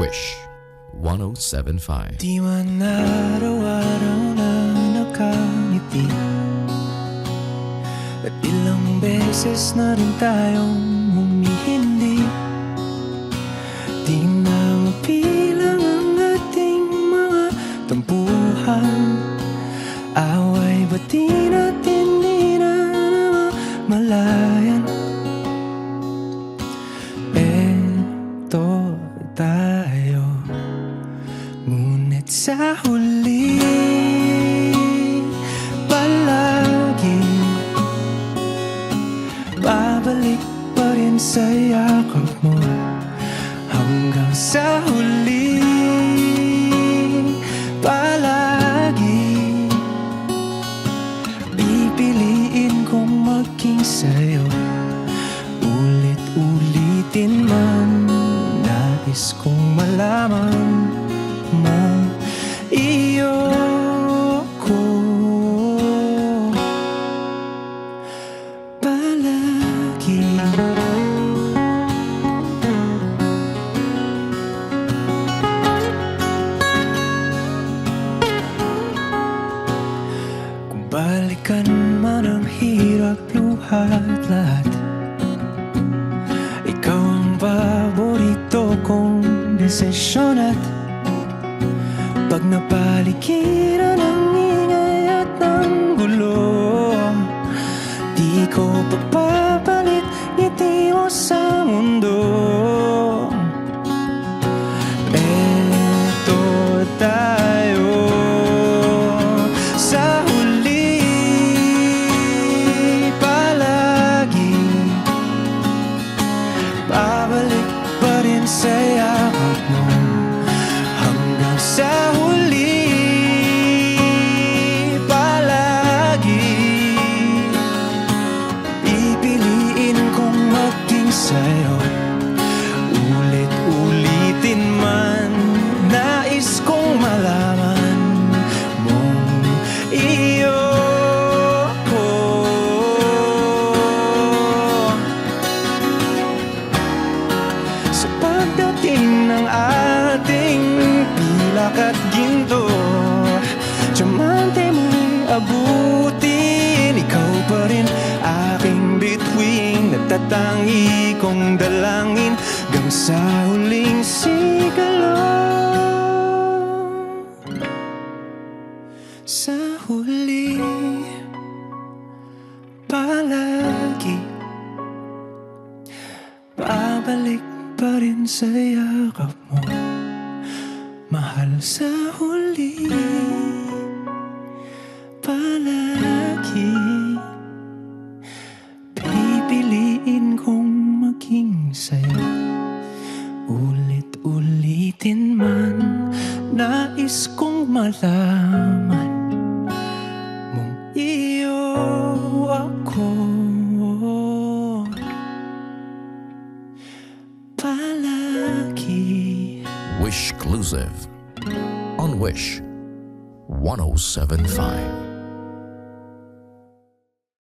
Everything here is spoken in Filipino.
Wish 107.5. Di man araw-araw na nakangiti, at ilang beses na rin tayong humihindi. Di na mapilang ang ating mga tampuhan, away bati natin di na malayan. Eto tayo, ngunit sa huli palagi babalik pa rin sa yakap mo. Hanggang sa huli palagi pipiliin kong maging sa'yo. Ulit-ulitin man, nais kong malaman mo iyo ko palagi. Kung balikan man ang hirap, luhat lahat, ikaw ang paborito kong desisyon. At pag napaligiran ng ingay at ng gulo, di ko papapalit ngiti mo sa mundo. Eto tayo sa huli palagi, babalik pa rin sa yakap mo. Hanggang sa huli palagi pipiliin kong maging sa'yo. Ulit-ulitin man, nais kong malaman mong iyo ko sa pagdating ng ating pilak at ginto. Diamante mo'y abutin, ikaw pa rin aking bituin, natatangi kong dalangin hanggang sa huling sigalon. Sa huli palagi babalik pa rin sa yakap mo, mahal. Sa huli palagi pipiliin kong maging sa'yo. Ulit-ulitin man, nais kong malaman mong iyo ako palagi. Wish Exclusive on Wish 107.5.